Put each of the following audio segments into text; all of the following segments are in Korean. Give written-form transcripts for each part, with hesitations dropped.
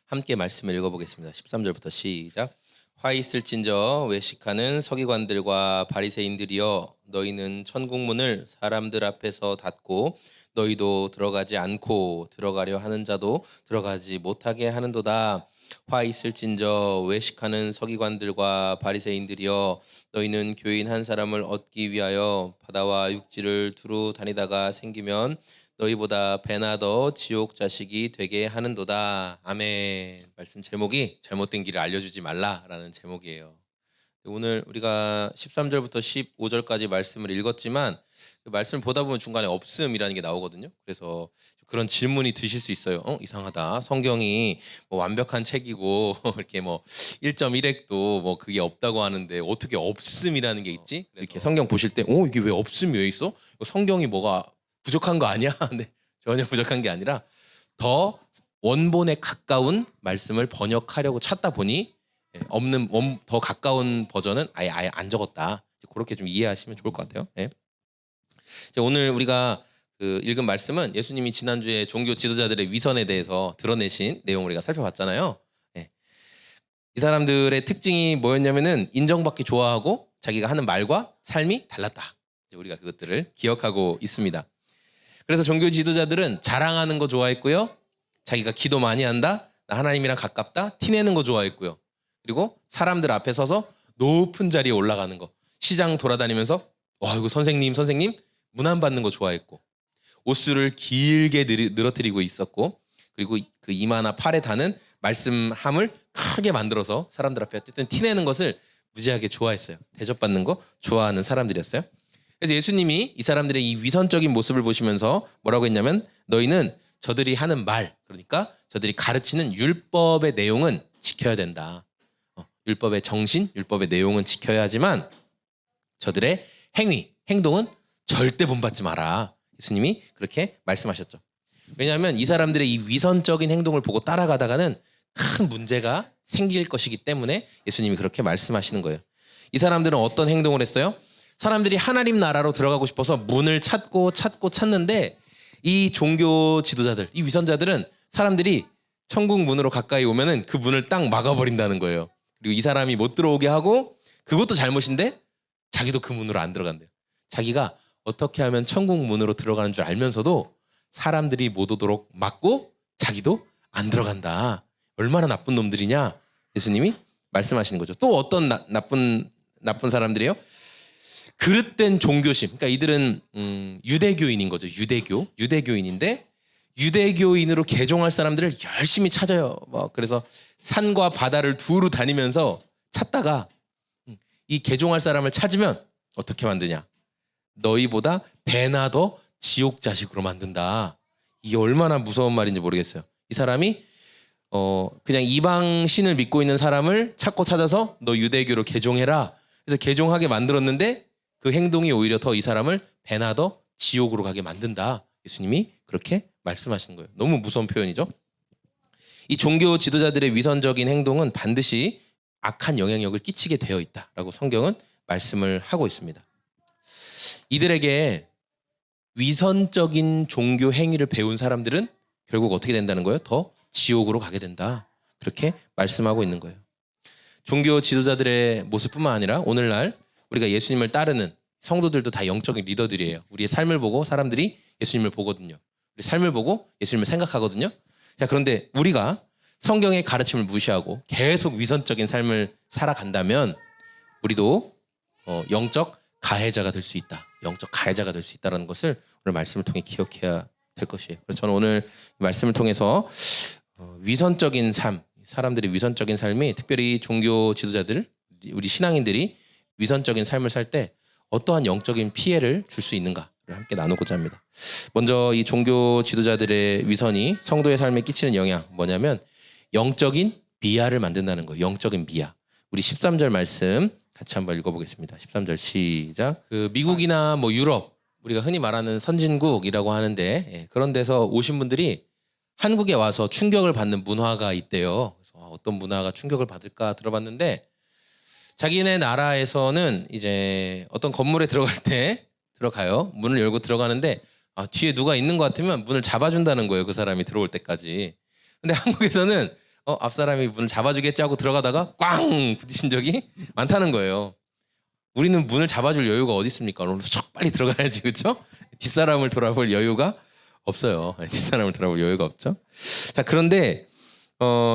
함께 말씀을 읽어보겠습니다. 13절부터 시작. 화 있을진저 외식하는 서기관들과 바리새인들이여, 너희는 천국문을 사람들 앞에서 닫고 너희도 들어가지 않고 들어가려 하는 자도 들어가지 못하게 하는도다. 화 있을진저 외식하는 서기관들과 바리새인들이여, 너희는 교인 한 사람을 얻기 위하여 바다와 육지를 두루 다니다가 생기면 너희보다 배나 더 지옥 자식이 되게 하는도다. 아멘. 말씀 제목이 잘못된 길을 알려주지 말라라는 제목이에요. 오늘 우리가 13절부터 15절까지 말씀을 읽었지만 그 말씀을 보다 보면 중간에 없음이라는 게 나오거든요. 그래서 그런 질문이 드실 수 있어요. 이상하다. 성경이 뭐 완벽한 책이고 이렇게 뭐 1.1핵도 뭐 그게 없다고 하는데 어떻게 없음이라는 게 있지? 이렇게 성경 보실 때 이게 왜 없음이 왜 있어? 성경이 뭐가 부족한 거 아니야? 네, 전혀 부족한 게 아니라 더 원본에 가까운 말씀을 번역하려고 찾다 보니 없는 더 가까운 버전은 아예 안 적었다. 그렇게 좀 이해하시면 좋을 것 같아요. 네. 오늘 우리가 읽은 말씀은 예수님이 지난주에 종교 지도자들의 위선에 대해서 드러내신 내용을 우리가 살펴봤잖아요. 네. 이 사람들의 특징이 뭐였냐면은 인정받기 좋아하고 자기가 하는 말과 삶이 달랐다. 우리가 그것들을 기억하고 있습니다. 그래서 종교 지도자들은 자랑하는 거 좋아했고요. 자기가 기도 많이 한다, 나 하나님이랑 가깝다, 티내는 거 좋아했고요. 그리고 사람들 앞에 서서 높은 자리에 올라가는 거, 시장 돌아다니면서 이거 선생님 문안 받는 거 좋아했고, 옷수를 길게 늘어뜨리고 있었고, 그리고 그 이마나 팔에 다는 말씀함을 크게 만들어서 사람들 앞에 어쨌든 티내는 것을 무지하게 좋아했어요. 대접받는 거 좋아하는 사람들이었어요. 그래서 예수님이 이 사람들의 이 위선적인 모습을 보시면서 뭐라고 했냐면, 너희는 저들이 하는 말, 그러니까 저들이 가르치는 율법의 내용은 지켜야 된다. 율법의 정신, 율법의 내용은 지켜야 하지만 저들의 행동은 절대 본받지 마라. 예수님이 그렇게 말씀하셨죠. 왜냐하면 이 사람들의 이 위선적인 행동을 보고 따라가다가는 큰 문제가 생길 것이기 때문에 예수님이 그렇게 말씀하시는 거예요. 이 사람들은 어떤 행동을 했어요? 사람들이 하나님 나라로 들어가고 싶어서 문을 찾는데 이 종교 지도자들, 이 위선자들은 사람들이 천국 문으로 가까이 오면은 그 문을 딱 막아버린다는 거예요. 그리고 이 사람이 못 들어오게 하고, 그것도 잘못인데 자기도 그 문으로 안 들어간대요. 자기가 어떻게 하면 천국 문으로 들어가는 줄 알면서도 사람들이 못 오도록 막고 자기도 안 들어간다. 얼마나 나쁜 놈들이냐? 예수님이 말씀하시는 거죠. 또 어떤 나쁜 사람들이에요? 그릇된 종교심. 그러니까 이들은 유대교인인 거죠. 유대교인인데 유대교인으로 개종할 사람들을 열심히 찾아요. 그래서 산과 바다를 두루 다니면서 찾다가 이 개종할 사람을 찾으면 어떻게 만드냐? 너희보다 배나 더 지옥 자식으로 만든다. 이게 얼마나 무서운 말인지 모르겠어요. 이 사람이 그냥 이방 신을 믿고 있는 사람을 찾아서 너 유대교로 개종해라. 그래서 개종하게 만들었는데 그 행동이 오히려 더 이 사람을 배나 더 지옥으로 가게 만든다. 예수님이 그렇게 말씀하시는 거예요. 너무 무서운 표현이죠. 이 종교 지도자들의 위선적인 행동은 반드시 악한 영향력을 끼치게 되어 있다라고 성경은 말씀을 하고 있습니다. 이들에게 위선적인 종교 행위를 배운 사람들은 결국 어떻게 된다는 거예요? 더 지옥으로 가게 된다. 그렇게 말씀하고 있는 거예요. 종교 지도자들의 모습뿐만 아니라 오늘날 우리가 예수님을 따르는 성도들도 다 영적인 리더들이에요. 우리의 삶을 보고 사람들이 예수님을 보거든요. 우리 삶을 보고 예수님을 생각하거든요. 자, 그런데 우리가 성경의 가르침을 무시하고 계속 위선적인 삶을 살아간다면 우리도 영적 가해자가 될 수 있다. 영적 가해자가 될 수 있다는 것을 오늘 말씀을 통해 기억해야 될 것이에요. 그래서 저는 오늘 말씀을 통해서 위선적인 삶, 사람들의 위선적인 삶이, 특별히 종교 지도자들, 우리 신앙인들이 위선적인 삶을 살 때 어떠한 영적인 피해를 줄 수 있는가를 함께 나누고자 합니다. 먼저 이 종교 지도자들의 위선이 성도의 삶에 끼치는 영향 뭐냐면 영적인 비하를 만든다는 거예요. 영적인 비하. 우리 13절 말씀 같이 한번 읽어보겠습니다. 13절 시작. 미국이나 뭐 유럽, 우리가 흔히 말하는 선진국이라고 하는데 그런 데서 오신 분들이 한국에 와서 충격을 받는 문화가 있대요. 그래서 어떤 문화가 충격을 받을까 들어봤는데, 자기네 나라에서는 이제 어떤 건물에 들어갈 때 들어가요. 문을 열고 들어가는데 뒤에 누가 있는 것 같으면 문을 잡아준다는 거예요. 그 사람이 들어올 때까지. 근데 한국에서는 앞사람이 문을 잡아주겠지 하고 들어가다가 꽝 부딪힌 적이 많다는 거예요. 우리는 문을 잡아줄 여유가 어디 있습니까? 오늘 척 빨리 들어가야지, 그렇죠? 뒷사람을 돌아볼 여유가 없어요. 뒷사람을 돌아볼 여유가 없죠. 자, 그런데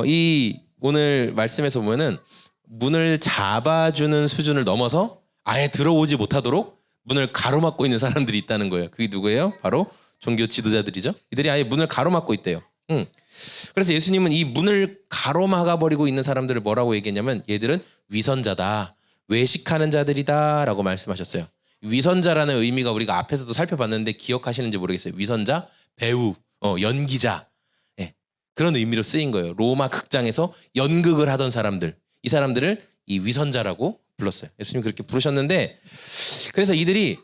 이 오늘 말씀에서 보면은 문을 잡아주는 수준을 넘어서 아예 들어오지 못하도록 문을 가로막고 있는 사람들이 있다는 거예요. 그게 누구예요? 바로 종교 지도자들이죠. 이들이 아예 문을 가로막고 있대요. 그래서 예수님은 이 문을 가로막아 버리고 있는 사람들을 뭐라고 얘기했냐면 얘들은 위선자다, 외식하는 자들이다 라고 말씀하셨어요. 위선자라는 의미가 우리가 앞에서도 살펴봤는데 기억하시는지 모르겠어요. 위선자, 배우, 연기자, 그런 의미로 쓰인 거예요. 로마 극장에서 연극을 하던 사람들, 이 사람들을 이 위선자라고 불렀어요. 예수님이 그렇게 부르셨는데, 그래서 이들이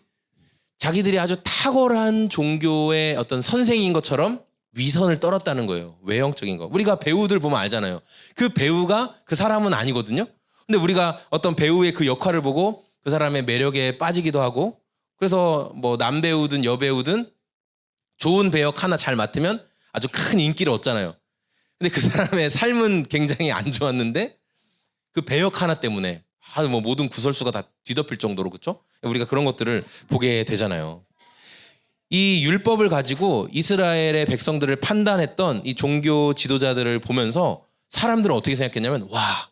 자기들이 아주 탁월한 종교의 어떤 선생인 것처럼 위선을 떨었다는 거예요. 외형적인 거. 우리가 배우들 보면 알잖아요. 그 배우가 그 사람은 아니거든요. 근데 우리가 어떤 배우의 그 역할을 보고 그 사람의 매력에 빠지기도 하고, 그래서 뭐 남배우든 여배우든 좋은 배역 하나 잘 맡으면 아주 큰 인기를 얻잖아요. 근데 그 사람의 삶은 굉장히 안 좋았는데 그 배역 하나 때문에 뭐 모든 구설수가 다 뒤덮일 정도로, 그렇죠? 우리가 그런 것들을 보게 되잖아요. 이 율법을 가지고 이스라엘의 백성들을 판단했던 이 종교 지도자들을 보면서 사람들은 어떻게 생각했냐면, 와,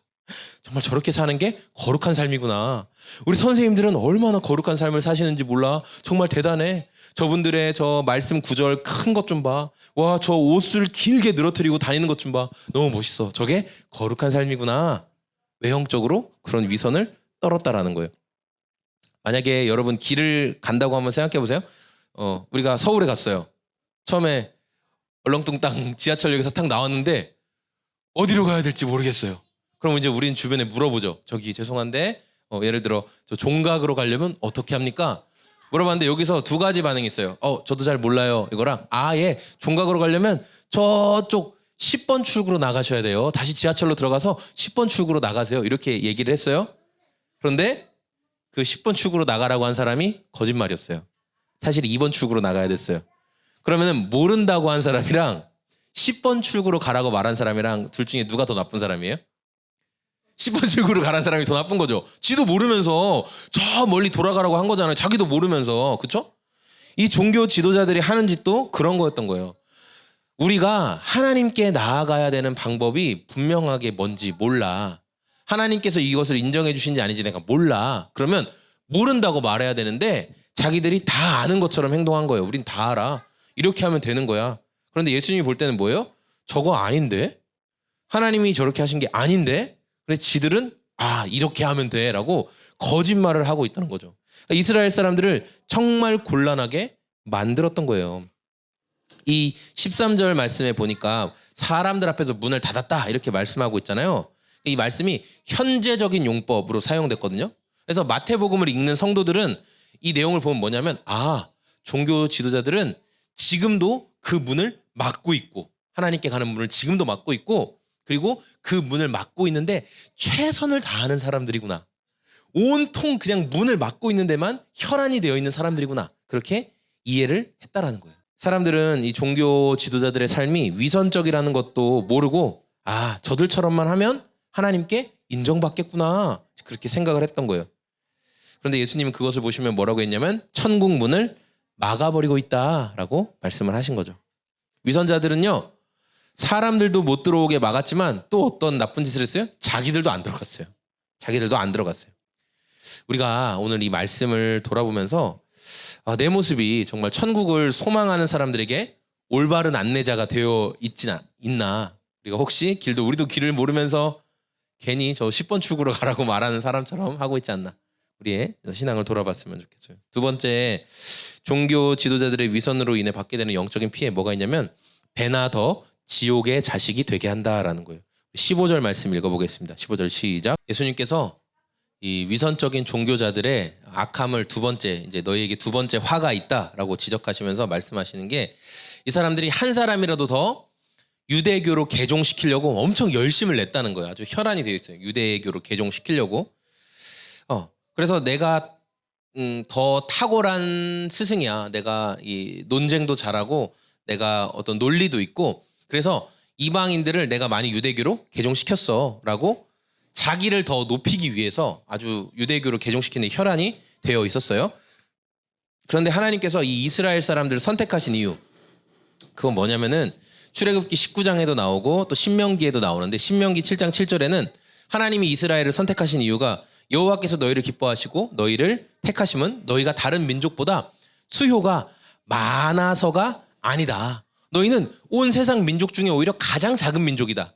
정말 저렇게 사는 게 거룩한 삶이구나. 우리 선생님들은 얼마나 거룩한 삶을 사시는지 몰라. 정말 대단해. 저분들의 저 말씀 구절 큰 것 좀 봐. 와, 저 옷을 길게 늘어뜨리고 다니는 것 좀 봐. 너무 멋있어. 저게 거룩한 삶이구나. 외형적으로 그런 위선을 떨었다라는 거예요. 만약에 여러분 길을 간다고 한번 생각해 보세요. 우리가 서울에 갔어요. 처음에 얼렁뚱땅 지하철역에서 탁 나왔는데 어디로 가야 될지 모르겠어요. 그럼 이제 우리는 주변에 물어보죠. 저기 죄송한데 예를 들어 저 종각으로 가려면 어떻게 합니까? 물어봤는데 여기서 두 가지 반응이 있어요. 저도 잘 몰라요. 이거랑 예, 종각으로 가려면 저쪽 10번 출구로 나가셔야 돼요. 다시 지하철로 들어가서 10번 출구로 나가세요. 이렇게 얘기를 했어요. 그런데 그 10번 출구로 나가라고 한 사람이 거짓말이었어요. 사실 2번 출구로 나가야 됐어요. 그러면은 모른다고 한 사람이랑 10번 출구로 가라고 말한 사람이랑 둘 중에 누가 더 나쁜 사람이에요? 10번 출구로 가라는 사람이 더 나쁜 거죠. 지도 모르면서 저 멀리 돌아가라고 한 거잖아요. 자기도 모르면서. 그렇죠? 이 종교 지도자들이 하는 짓도 그런 거였던 거예요. 우리가 하나님께 나아가야 되는 방법이 분명하게 뭔지 몰라. 하나님께서 이것을 인정해 주신지 아닌지 내가 몰라. 그러면 모른다고 말해야 되는데 자기들이 다 아는 것처럼 행동한 거예요. 우린 다 알아. 이렇게 하면 되는 거야. 그런데 예수님이 볼 때는 뭐예요? 저거 아닌데? 하나님이 저렇게 하신 게 아닌데? 근데 지들은 이렇게 하면 돼 라고 거짓말을 하고 있다는 거죠. 그러니까 이스라엘 사람들을 정말 곤란하게 만들었던 거예요. 이 13절 말씀에 보니까 사람들 앞에서 문을 닫았다 이렇게 말씀하고 있잖아요. 이 말씀이 현재적인 용법으로 사용됐거든요. 그래서 마태복음을 읽는 성도들은 이 내용을 보면 뭐냐면 종교 지도자들은 지금도 그 문을 막고 있고 하나님께 가는 문을 지금도 막고 있고 그리고 그 문을 막고 있는데 최선을 다하는 사람들이구나. 온통 그냥 문을 막고 있는 데만 혈안이 되어 있는 사람들이구나. 그렇게 이해를 했다라는 거예요. 사람들은 이 종교 지도자들의 삶이 위선적이라는 것도 모르고 저들처럼만 하면 하나님께 인정받겠구나. 그렇게 생각을 했던 거예요. 그런데 예수님은 그것을 보시면 뭐라고 했냐면 천국 문을 막아버리고 있다라고 말씀을 하신 거죠. 위선자들은요. 사람들도 못 들어오게 막았지만 또 어떤 나쁜 짓을 했어요? 자기들도 안 들어갔어요. 우리가 오늘 이 말씀을 돌아보면서 내 모습이 정말 천국을 소망하는 사람들에게 올바른 안내자가 되어 있나? 우리가 혹시 우리도 길을 모르면서 괜히 저 10번 출구로 가라고 말하는 사람처럼 하고 있지 않나? 우리의 신앙을 돌아봤으면 좋겠어요. 두 번째, 종교 지도자들의 위선으로 인해 받게 되는 영적인 피해 뭐가 있냐면 배나 더 지옥의 자식이 되게 한다라는 거예요. 15절 말씀 읽어보겠습니다. 15절 시작. 예수님께서 이 위선적인 종교자들의 악함을 두 번째, 이제 너희에게 두 번째 화가 있다라고 지적하시면서 말씀하시는 게 이 사람들이 한 사람이라도 더 유대교로 개종시키려고 엄청 열심을 냈다는 거예요. 아주 혈안이 되어 있어요. 유대교로 개종시키려고. 그래서 내가 더 탁월한 스승이야. 내가 이 논쟁도 잘하고 내가 어떤 논리도 있고 그래서 이방인들을 내가 많이 유대교로 개종시켰어라고 자기를 더 높이기 위해서 아주 유대교로 개종시키는 혈안이 되어 있었어요. 그런데 하나님께서 이 이스라엘 사람들을 선택하신 이유, 그건 뭐냐면은 출애굽기 19장에도 나오고 또 신명기에도 나오는데, 신명기 7장 7절에는 하나님이 이스라엘을 선택하신 이유가 여호와께서 너희를 기뻐하시고 너희를 택하심은 너희가 다른 민족보다 수효가 많아서가 아니다. 너희는 온 세상 민족 중에 오히려 가장 작은 민족이다.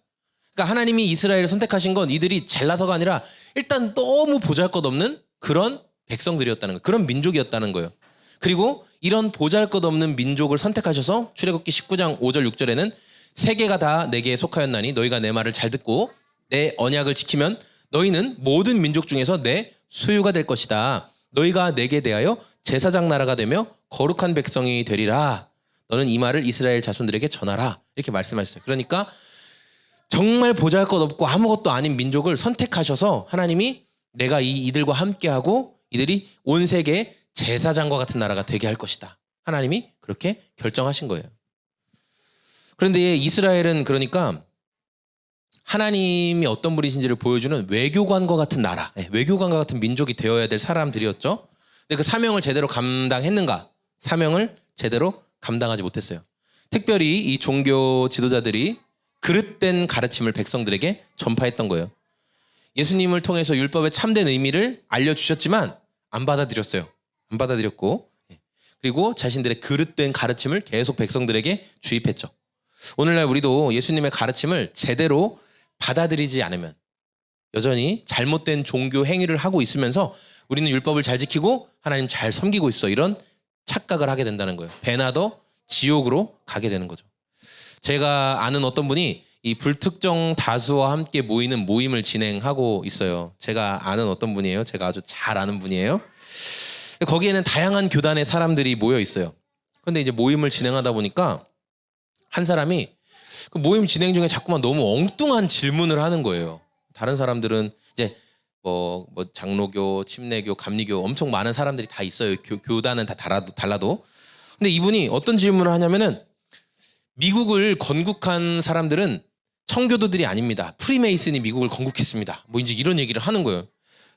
그러니까 하나님이 이스라엘을 선택하신 건 이들이 잘나서가 아니라 일단 너무 보잘것없는 그런 백성들이었다는 거예요. 그런 민족이었다는 거예요. 그리고 이런 보잘것없는 민족을 선택하셔서 출애굽기 19장 5절 6절에는 세계가 다 내게 속하였나니 너희가 내 말을 잘 듣고 내 언약을 지키면 너희는 모든 민족 중에서 내 소유가 될 것이다. 너희가 내게 대하여 제사장 나라가 되며 거룩한 백성이 되리라. 너는 이 말을 이스라엘 자손들에게 전하라. 이렇게 말씀하셨어요. 그러니까 정말 보잘것없고 아무것도 아닌 민족을 선택하셔서 하나님이 내가 이들과 함께하고 이들이 온 세계에 제사장과 같은 나라가 되게 할 것이다. 하나님이 그렇게 결정하신 거예요. 그런데 이스라엘은 그러니까 하나님이 어떤 분이신지를 보여주는 외교관과 같은 나라, 외교관과 같은 민족이 되어야 될 사람들이었죠. 근데 그 사명을 제대로 감당했는가? 사명을 제대로 감당하지 못했어요. 특별히 이 종교 지도자들이 그릇된 가르침을 백성들에게 전파했던 거예요. 예수님을 통해서 율법의 참된 의미를 알려주셨지만 안 받아들였어요. 안 받아들였고, 그리고 자신들의 그릇된 가르침을 계속 백성들에게 주입했죠. 오늘날 우리도 예수님의 가르침을 제대로 받아들이지 않으면 여전히 잘못된 종교 행위를 하고 있으면서 우리는 율법을 잘 지키고 하나님 잘 섬기고 있어, 이런 착각을 하게 된다는 거예요. 배나 더 지옥으로 가게 되는 거죠. 제가 아는 어떤 분이 이 불특정 다수와 함께 모이는 모임을 진행하고 있어요. 제가 아는 어떤 분이에요. 제가 아주 잘 아는 분이에요. 거기에는 다양한 교단의 사람들이 모여 있어요. 그런데 이제 모임을 진행하다 보니까 한 사람이 그 모임 진행 중에 자꾸만 너무 엉뚱한 질문을 하는 거예요. 다른 사람들은 이제 뭐 장로교, 침례교, 감리교 엄청 많은 사람들이 다 있어요. 교단은 다 달라도. 근데 이분이 어떤 질문을 하냐면은 미국을 건국한 사람들은 청교도들이 아닙니다. 프리메이슨이 미국을 건국했습니다. 뭐 이제 이런 얘기를 하는 거예요.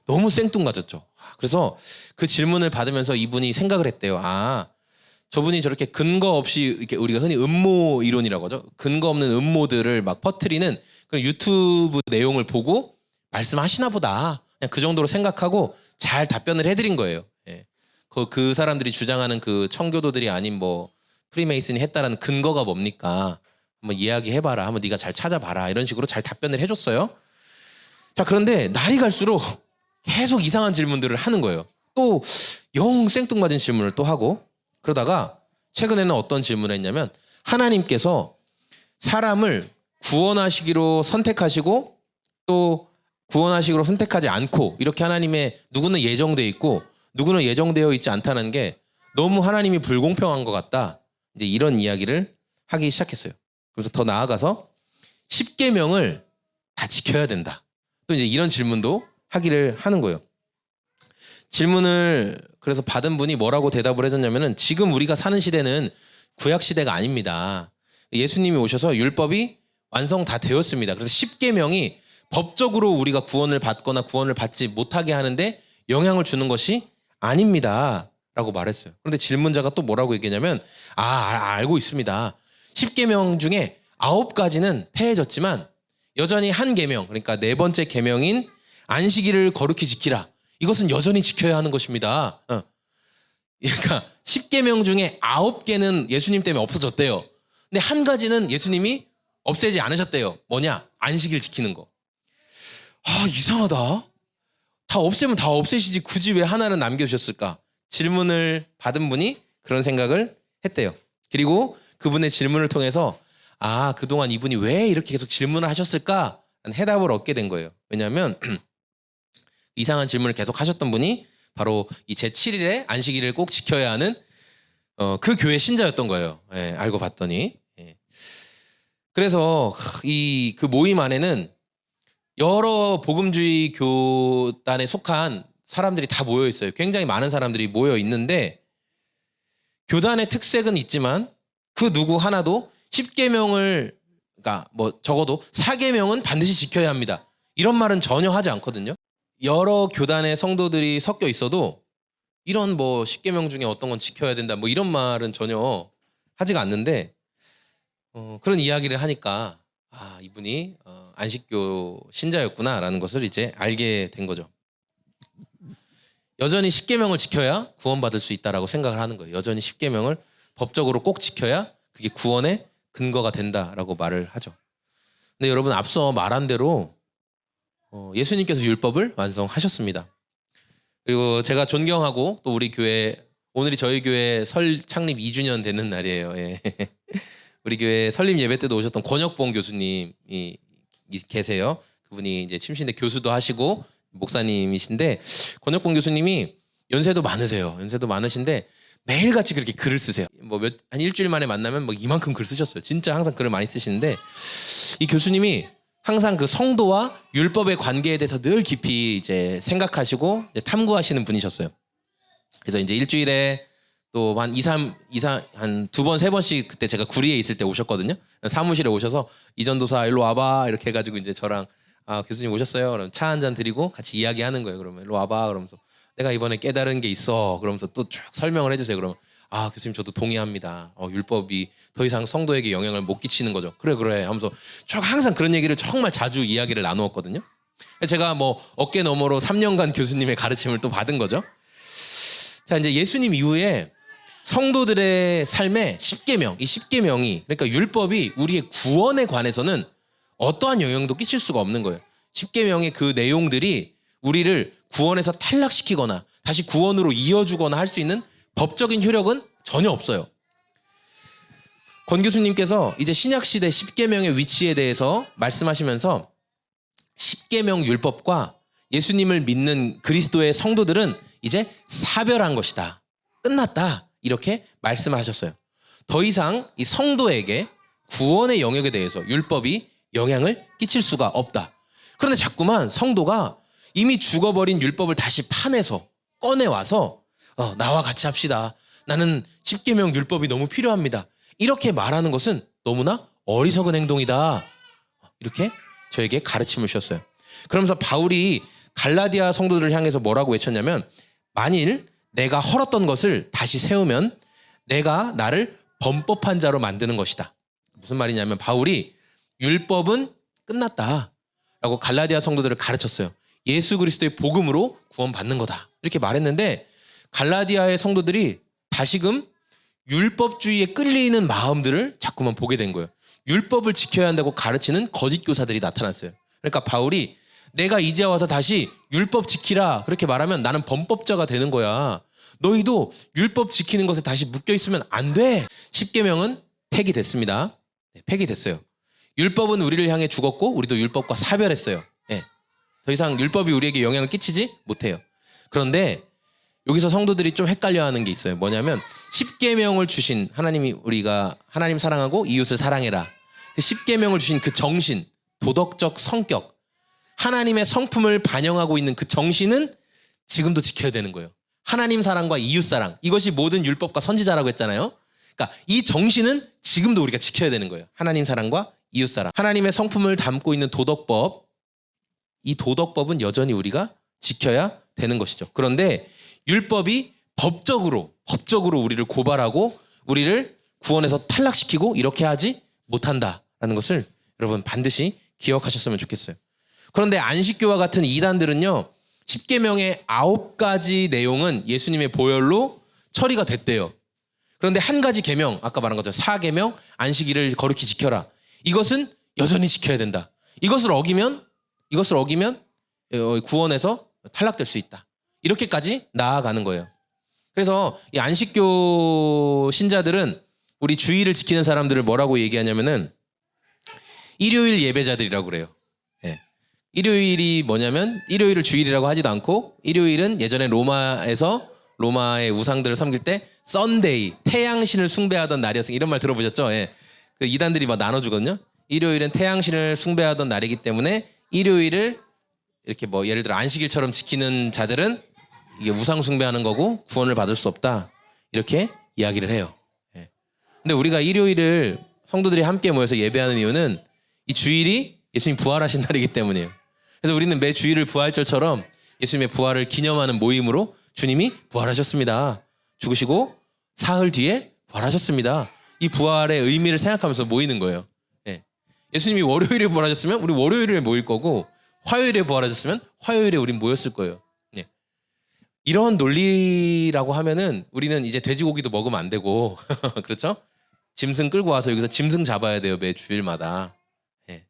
너무 생뚱맞았죠. 그래서 그 질문을 받으면서 이분이 생각을 했대요. 아, 저분이 저렇게 근거 없이 이렇게 우리가 흔히 음모 이론이라고 하죠. 근거 없는 음모들을 막 퍼뜨리는 그런 유튜브 내용을 보고 말씀하시나 보다. 그냥 그 정도로 생각하고 잘 답변을 해드린 거예요. 예. 그 사람들이 주장하는 그 청교도들이 아닌 뭐 프리메이슨이 했다라는 근거가 뭡니까? 한번 이야기해봐라. 한번 네가 잘 찾아봐라. 이런 식으로 잘 답변을 해줬어요. 자, 그런데 날이 갈수록 계속 이상한 질문들을 하는 거예요. 또 영 생뚱맞은 질문을 또 하고, 그러다가 최근에는 어떤 질문을 했냐면 하나님께서 사람을 구원하시기로 선택하시고 또 구원하시기로 선택하지 않고 이렇게 하나님의 누구는 예정되어 있고 누구는 예정되어 있지 않다는 게 너무 하나님이 불공평한 것 같다. 이제 이런 이야기를 하기 시작했어요. 그래서 더 나아가서 10계명을 다 지켜야 된다. 또 이제 이런 질문도 하기를 하는 거예요. 질문을 그래서 받은 분이 뭐라고 대답을 해줬냐면은 지금 우리가 사는 시대는 구약 시대가 아닙니다. 예수님이 오셔서 율법이 완성 다 되었습니다. 그래서 10계명이 법적으로 우리가 구원을 받거나 구원을 받지 못하게 하는데 영향을 주는 것이 아닙니다. 라고 말했어요. 그런데 질문자가 또 뭐라고 얘기했냐면 알고 있습니다. 10계명 중에 9가지는 폐해졌지만 여전히 한 계명, 그러니까 네 번째 계명인 안식일을 거룩히 지키라. 이것은 여전히 지켜야 하는 것입니다. 그러니까 10계명 중에 9개는 예수님 때문에 없어졌대요. 근데 한 가지는 예수님이 없애지 않으셨대요. 뭐냐? 안식일 지키는 거. 이상하다. 다 없애면 다 없애시지 굳이 왜 하나는 남겨주셨을까? 질문을 받은 분이 그런 생각을 했대요. 그리고 그분의 질문을 통해서 그동안 이분이 왜 이렇게 계속 질문을 하셨을까? 해답을 얻게 된 거예요. 왜냐하면 이상한 질문을 계속 하셨던 분이 바로 이 제7일에 안식일을 꼭 지켜야 하는 그 교회 신자였던 거예요. 예, 알고 봤더니. 예. 그래서 그 모임 안에는 여러 복음주의 교단에 속한 사람들이 다 모여 있어요. 굉장히 많은 사람들이 모여 있는데 교단의 특색은 있지만 그 누구 하나도 10계명을 그러니까 뭐 적어도 4계명은 반드시 지켜야 합니다. 이런 말은 전혀 하지 않거든요. 여러 교단의 성도들이 섞여 있어도 이런 뭐 10계명 중에 어떤 건 지켜야 된다 뭐 이런 말은 전혀 하지가 않는데 그런 이야기를 하니까 이분이 안식교 신자였구나라는 것을 이제 알게 된 거죠. 여전히 10계명을 지켜야 구원받을 수 있다라고 생각을 하는 거예요. 여전히 10계명을 법적으로 꼭 지켜야 그게 구원의 근거가 된다라고 말을 하죠. 근데 여러분 앞서 말한 대로 예수님께서 율법을 완성하셨습니다. 그리고 제가 존경하고 또 우리 교회 오늘이 저희 교회 설 창립 2주년 되는 날이에요. 예. 우리 교회 설립 예배 때도 오셨던 권혁봉 교수님이 계세요. 그분이 이제 침신대 교수도 하시고 목사님이신데 권혁봉 교수님이 연세도 많으세요. 연세도 많으신데 매일같이 그렇게 글을 쓰세요. 한 일주일 만에 만나면 이만큼 글 쓰셨어요. 진짜 항상 글을 많이 쓰시는데 이 교수님이 항상 그 성도와 율법의 관계에 대해서 늘 깊이 이제 생각하시고 이제 탐구하시는 분이셨어요. 그래서 이제 일주일에 또 한 2, 2번, 3번씩 그때 제가 구리에 있을 때 오셨거든요. 사무실에 오셔서 이전도사 일로 와봐 이렇게 해가지고 이제 저랑 교수님 오셨어요. 그럼 차 한 잔 드리고 같이 이야기하는 거예요. 그러면 일로 와봐 그러면서 내가 이번에 깨달은 게 있어. 그러면서 또 쭉 설명을 해주세요. 그러면 교수님 저도 동의합니다. 율법이 더 이상 성도에게 영향을 못 끼치는 거죠. 그래 하면서 쭉 항상 그런 얘기를 정말 자주 이야기를 나누었거든요. 제가 어깨 너머로 3년간 교수님의 가르침을 또 받은 거죠. 자, 이제 예수님 이후에 성도들의 삶에 10계명, 이 10계명이 그러니까 율법이 우리의 구원에 관해서는 어떠한 영향도 끼칠 수가 없는 거예요. 10계명의 그 내용들이 우리를 구원에서 탈락시키거나 다시 구원으로 이어주거나 할 수 있는 법적인 효력은 전혀 없어요. 권 교수님께서 이제 신약시대 10계명의 위치에 대해서 말씀하시면서 10계명 율법과 예수님을 믿는 그리스도의 성도들은 이제 사별한 것이다. 끝났다. 이렇게 말씀을 하셨어요. 더 이상 이 성도에게 구원의 영역에 대해서 율법이 영향을 끼칠 수가 없다. 그런데 자꾸만 성도가 이미 죽어버린 율법을 다시 파내서 꺼내와서 나와 같이 합시다. 나는 10계명 율법이 너무 필요합니다. 이렇게 말하는 것은 너무나 어리석은 행동이다. 이렇게 저에게 가르침을 주셨어요. 그러면서 바울이 갈라디아 성도들을 향해서 뭐라고 외쳤냐면 만일 내가 헐었던 것을 다시 세우면 내가 나를 범법한 자로 만드는 것이다. 무슨 말이냐면 바울이 율법은 끝났다 라고 갈라디아 성도들을 가르쳤어요. 예수 그리스도의 복음으로 구원받는 거다. 이렇게 말했는데 갈라디아의 성도들이 다시금 율법주의에 끌리는 마음들을 자꾸만 보게 된 거예요. 율법을 지켜야 한다고 가르치는 거짓 교사들이 나타났어요. 그러니까 바울이 내가 이제 와서 다시 율법 지키라 그렇게 말하면 나는 범법자가 되는 거야. 너희도 율법 지키는 것에 다시 묶여있으면 안 돼. 10계명은 폐기됐습니다. 네, 폐기됐어요. 율법은 우리를 향해 죽었고 우리도 율법과 사별했어요. 네. 더 이상 율법이 우리에게 영향을 끼치지 못해요. 그런데 여기서 성도들이 좀 헷갈려하는 게 있어요. 뭐냐면 10계명을 주신 하나님이 우리가 하나님 사랑하고 이웃을 사랑해라. 그 10계명을 주신 그 정신, 도덕적 성격, 하나님의 성품을 반영하고 있는 그 정신은 지금도 지켜야 되는 거예요. 하나님 사랑과 이웃 사랑, 이것이 모든 율법과 선지자라고 했잖아요. 그러니까 이 정신은 지금도 우리가 지켜야 되는 거예요. 하나님 사랑과 이웃 사랑. 하나님의 성품을 담고 있는 도덕법, 이 도덕법은 여전히 우리가 지켜야 되는 것이죠. 그런데 율법이 법적으로 우리를 고발하고 우리를 구원에서 탈락시키고 이렇게 하지 못한다라는 것을 여러분 반드시 기억하셨으면 좋겠어요. 그런데 안식교와 같은 이단들은요. 10계명의 9가지 내용은 예수님의 보혈로 처리가 됐대요. 그런데 한 가지 계명, 아까 말한 것처럼 4계명, 안식일을 거룩히 지켜라. 이것은 여전히 지켜야 된다. 이것을 어기면 구원에서 탈락될 수 있다. 이렇게까지 나아가는 거예요. 그래서 이 안식교 신자들은 우리 주일을 지키는 사람들을 뭐라고 얘기하냐면은 일요일 예배자들이라고 그래요. 네. 일요일이 뭐냐면 일요일을 주일이라고 하지도 않고 일요일은 예전에 로마의 우상들을 섬길 때 썬데이, 태양신을 숭배하던 날이었어요. 이런 말 들어보셨죠? 예. 그 이단들이 막 나눠주거든요. 일요일은 태양신을 숭배하던 날이기 때문에 일요일을 이렇게 예를 들어 안식일처럼 지키는 자들은 이게 우상 숭배하는 거고 구원을 받을 수 없다. 이렇게 이야기를 해요. 예. 근데 우리가 일요일을 성도들이 함께 모여서 예배하는 이유는 이 주일이 예수님 부활하신 날이기 때문이에요. 그래서 우리는 매 주일을 부활절처럼 예수님의 부활을 기념하는 모임으로 주님이 부활하셨습니다. 죽으시고 사흘 뒤에 부활하셨습니다. 이 부활의 의미를 생각하면서 모이는 거예요. 예. 예수님이 월요일에 부활하셨으면 우리 월요일에 모일 거고, 화요일에 부활하셨으면 화요일에 우린 모였을 거예요. 예. 이런 논리라고 하면은 우리는 이제 돼지고기도 먹으면 안 되고 그렇죠? 짐승 끌고 와서 여기서 짐승 잡아야 돼요, 매 주일마다. 예.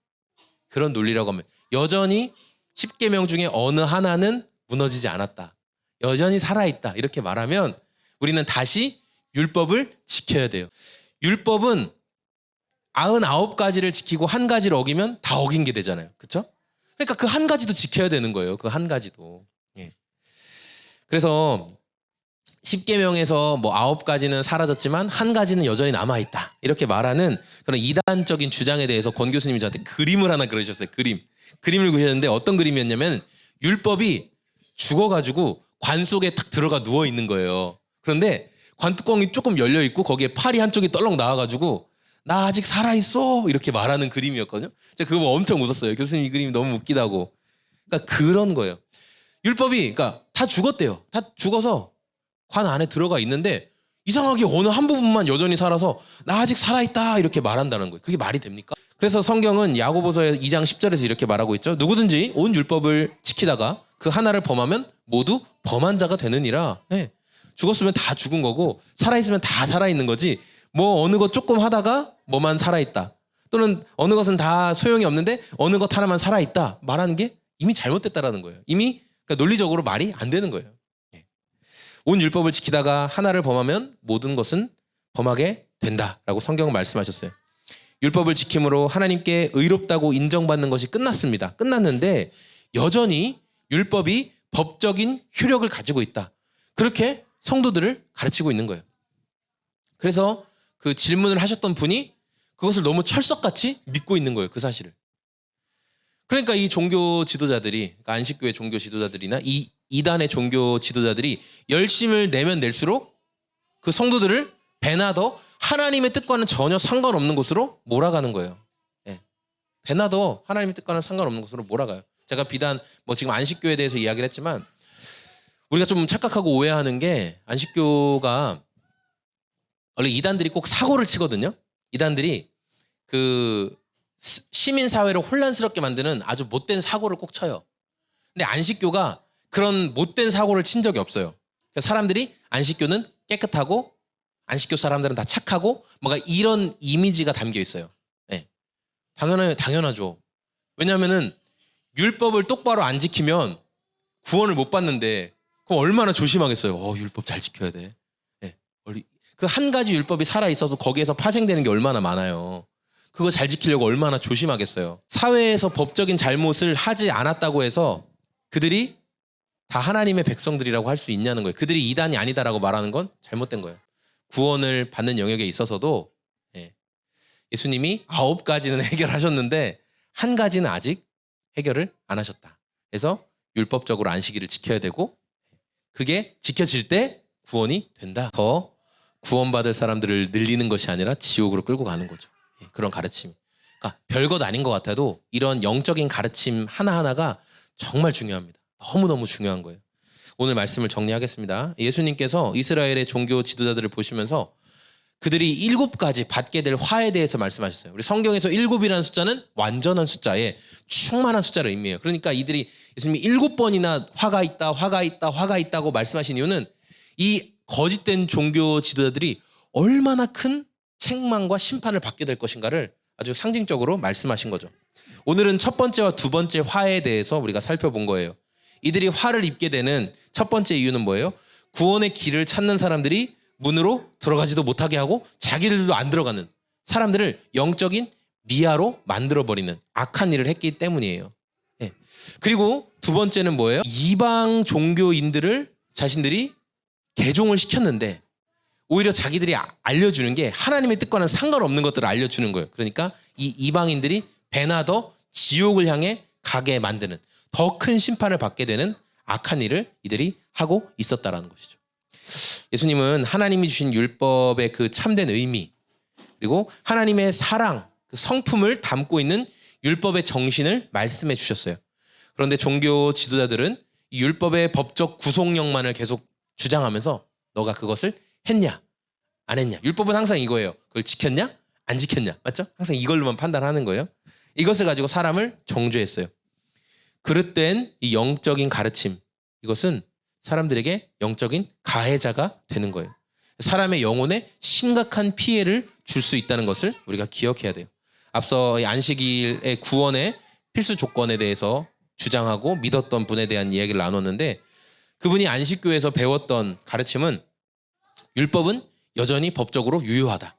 그런 논리라고 하면 여전히 10계명 중에 어느 하나는 무너지지 않았다, 여전히 살아있다, 이렇게 말하면 우리는 다시 율법을 지켜야 돼요. 율법은 99가지를 지키고 한 가지를 어기면 다 어긴 게 되잖아요. 그렇죠? 그러니까 그 한 가지도 지켜야 되는 거예요. 그 한 가지도. 예. 그래서 10계명에서 뭐 9가지는 사라졌지만 한 가지는 여전히 남아있다, 이렇게 말하는 그런 이단적인 주장에 대해서 권 교수님이 저한테 그림을 하나 그려주셨어요. 그림을 그리셨는데 어떤 그림이었냐면 율법이 죽어가지고 관 속에 탁 들어가 누워있는 거예요. 그런데 관뚜껑이 조금 열려있고 거기에 팔이 한쪽이 떨렁 나와가지고 나 아직 살아있어, 이렇게 말하는 그림이었거든요. 제가 그거 엄청 웃었어요. 교수님 이 그림이 너무 웃기다고. 그러니까 그런 거예요. 율법이 그러니까 다 죽었대요. 다 죽어서 관 안에 들어가 있는데 이상하게 어느 한 부분만 여전히 살아서 나 아직 살아있다, 이렇게 말한다는 거예요. 그게 말이 됩니까? 그래서 성경은 야고보서 2장 10절에서 이렇게 말하고 있죠. 누구든지 온 율법을 지키다가 그 하나를 범하면 모두 범한 자가 되느니라. 네. 죽었으면 다 죽은 거고 살아있으면 다 살아있는 거지, 뭐 어느 것 조금 하다가 뭐만 살아있다, 또는 어느 것은 다 소용이 없는데 어느 것 하나만 살아있다 말하는 게 이미 잘못됐다라는 거예요. 이미 그러니까 논리적으로 말이 안 되는 거예요. 온 율법을 지키다가 하나를 범하면 모든 것은 범하게 된다라고 성경은 말씀하셨어요. 율법을 지킴으로 하나님께 의롭다고 인정받는 것이 끝났는데 여전히 율법이 법적인 효력을 가지고 있다, 그렇게 성도들을 가르치고 있는 거예요. 그래서 그 질문을 하셨던 분이 그것을 너무 철석같이 믿고 있는 거예요, 그 사실을. 그러니까 이 종교 지도자들이, 그러니까 안식교회 종교 지도자들이나 이 이단의 종교 지도자들이 열심을 내면 낼수록 그 성도들을 배나 더 하나님의 뜻과는 전혀 상관없는 곳으로 몰아가는 거예요. 예. 배나 더 하나님의 뜻과는 상관없는 곳으로 몰아가요. 제가 비단 뭐 지금 안식교에 대해서 이야기를 했지만 우리가 좀 착각하고 오해하는 게, 안식교가 원래 이단들이 꼭 사고를 치거든요. 이단들이 그 시민 사회를 혼란스럽게 만드는 아주 못된 사고를 꼭 쳐요. 근데 안식교가 그런 못된 사고를 친 적이 없어요. 그러니까 사람들이 안식교는 깨끗하고 안식교 사람들은 다 착하고 뭔가 이런 이미지가 담겨 있어요. 네. 당연하죠. 왜냐하면은 율법을 똑바로 안 지키면 구원을 못 받는데 그럼 얼마나 조심하겠어요. 율법 잘 지켜야 돼. 네. 그 한 가지 율법이 살아 있어서 거기에서 파생되는 게 얼마나 많아요. 그거 잘 지키려고 얼마나 조심하겠어요. 사회에서 법적인 잘못을 하지 않았다고 해서 그들이 다 하나님의 백성들이라고 할 수 있냐는 거예요. 그들이 이단이 아니다라고 말하는 건 잘못된 거예요. 구원을 받는 영역에 있어서도 예수님이 9가지는 해결하셨는데 한 가지는 아직 해결을 안 하셨다. 그래서 율법적으로 안식일을 지켜야 되고 그게 지켜질 때 구원이 된다. 더 구원받을 사람들을 늘리는 것이 아니라 지옥으로 끌고 가는 거죠. 그런 가르침. 그러니까 별것 아닌 것 같아도 이런 영적인 가르침 하나하나가 정말 중요합니다. 너무너무 중요한 거예요. 오늘 말씀을 정리하겠습니다. 예수님께서 이스라엘의 종교 지도자들을 보시면서 그들이 7가지 받게 될 화에 대해서 말씀하셨어요. 우리 성경에서 7이라는 숫자는 완전한 숫자에 충만한 숫자를 의미해요. 그러니까 이들이 예수님이 7번이나 화가 있다, 화가 있다, 화가 있다고 말씀하신 이유는 이 거짓된 종교 지도자들이 얼마나 큰 책망과 심판을 받게 될 것인가를 아주 상징적으로 말씀하신 거죠. 오늘은 첫 번째와 두 번째 화에 대해서 우리가 살펴본 거예요. 이들이 화를 입게 되는 첫 번째 이유는 뭐예요? 구원의 길을 찾는 사람들이 문으로 들어가지도 못하게 하고 자기들도 안 들어가는 사람들을 영적인 미아로 만들어버리는 악한 일을 했기 때문이에요. 네. 그리고 두 번째는 뭐예요? 이방 종교인들을 자신들이 개종을 시켰는데 오히려 자기들이 알려주는 게 하나님의 뜻과는 상관없는 것들을 알려주는 거예요. 그러니까 이 이방인들이 배나 더 지옥을 향해 가게 만드는 더 큰 심판을 받게 되는 악한 일을 이들이 하고 있었다라는 것이죠. 예수님은 하나님이 주신 율법의 그 참된 의미 그리고 하나님의 사랑, 그 성품을 담고 있는 율법의 정신을 말씀해 주셨어요. 그런데 종교 지도자들은 이 율법의 법적 구속력만을 계속 주장하면서 너가 그것을 했냐 안 했냐. 율법은 항상 이거예요. 그걸 지켰냐 안 지켰냐. 맞죠? 항상 이걸로만 판단하는 거예요. 이것을 가지고 사람을 정죄했어요. 그릇된 이 영적인 가르침, 이것은 사람들에게 영적인 가해자가 되는 거예요. 사람의 영혼에 심각한 피해를 줄 수 있다는 것을 우리가 기억해야 돼요. 앞서 안식일의 구원의 필수 조건에 대해서 주장하고 믿었던 분에 대한 이야기를 나눴는데, 그분이 안식교에서 배웠던 가르침은 율법은 여전히 법적으로 유효하다.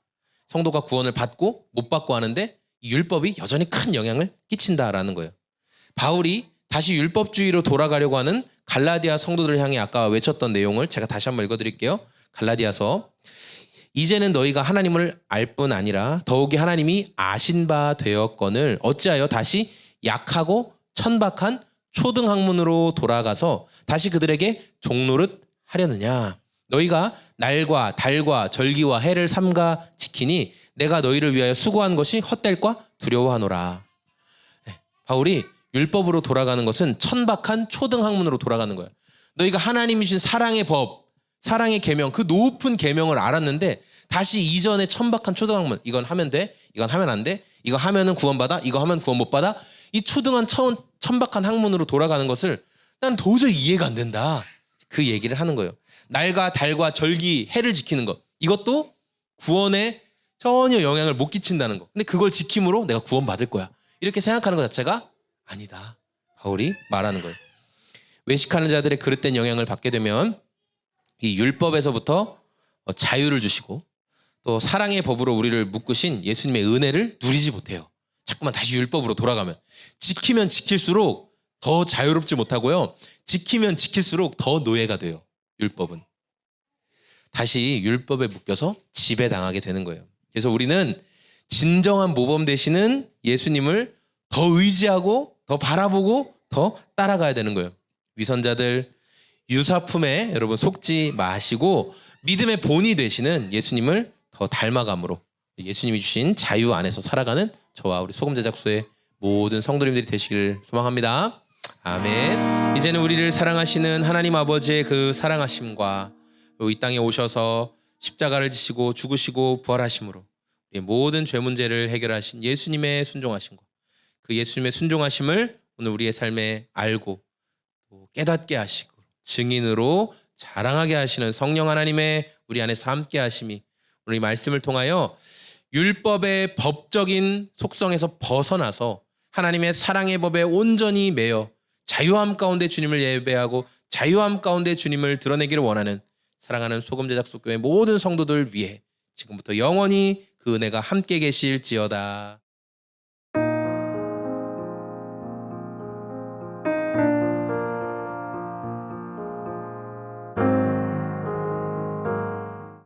성도가 구원을 받고 못 받고 하는데 이 율법이 여전히 큰 영향을 끼친다라는 거예요. 바울이 다시 율법주의로 돌아가려고 하는 갈라디아 성도들을 향해 아까 외쳤던 내용을 제가 다시 한번 읽어드릴게요. 갈라디아서 이제는 너희가 하나님을 알 뿐 아니라 더욱이 하나님이 아신 바 되었거늘 어찌하여 다시 약하고 천박한 초등학문으로 돌아가서 다시 그들에게 종노릇 하려느냐. 너희가 날과 달과 절기와 해를 삼가 지키니 내가 너희를 위하여 수고한 것이 헛될까 두려워하노라. 바울이 율법으로 돌아가는 것은 천박한 초등학문으로 돌아가는 거예요. 너희가 하나님이 주신 사랑의 법, 사랑의 계명, 그 높은 계명을 알았는데 다시 이전의 천박한 초등학문, 이건 하면 돼, 이건 하면 안 돼, 이거 하면은 구원받아, 이거 하면 구원 못 받아, 이 천박한 학문으로 돌아가는 것을 나는 도저히 이해가 안 된다. 그 얘기를 하는 거예요. 날과 달과 절기, 해를 지키는 것, 이것도 구원에 전혀 영향을 못 끼친다는 거. 근데 그걸 지킴으로 내가 구원받을 거야. 이렇게 생각하는 것 자체가 아니다. 바울이 말하는 거예요. 외식하는 자들의 그릇된 영향을 받게 되면 이 율법에서부터 자유를 주시고 또 사랑의 법으로 우리를 묶으신 예수님의 은혜를 누리지 못해요. 자꾸만 다시 율법으로 돌아가면 지키면 지킬수록 더 자유롭지 못하고요. 지키면 지킬수록 더 노예가 돼요. 율법은. 다시 율법에 묶여서 지배당하게 되는 거예요. 그래서 우리는 진정한 모범 되시는 예수님을 더 의지하고 더 바라보고 더 따라가야 되는 거예요. 위선자들 유사품에 여러분 속지 마시고 믿음의 본이 되시는 예수님을 더 닮아감으로 예수님이 주신 자유 안에서 살아가는 저와 우리 소금제작소의 모든 성도님들이 되시길 소망합니다. 아멘. 이제는 우리를 사랑하시는 하나님 아버지의 그 사랑하심과 이 땅에 오셔서 십자가를 지시고 죽으시고 부활하심으로 모든 죄 문제를 해결하신 예수님의 순종하심과 그 예수님의 순종하심을 오늘 우리의 삶에 알고 또 깨닫게 하시고 증인으로 자랑하게 하시는 성령 하나님의 우리 안에서 함께 하심이 오늘 이 말씀을 통하여 율법의 법적인 속성에서 벗어나서 하나님의 사랑의 법에 온전히 매여 자유함 가운데 주님을 예배하고 자유함 가운데 주님을 드러내기를 원하는 사랑하는 소금제작소 교회 모든 성도들 위해 지금부터 영원히 그 은혜가 함께 계실지어다.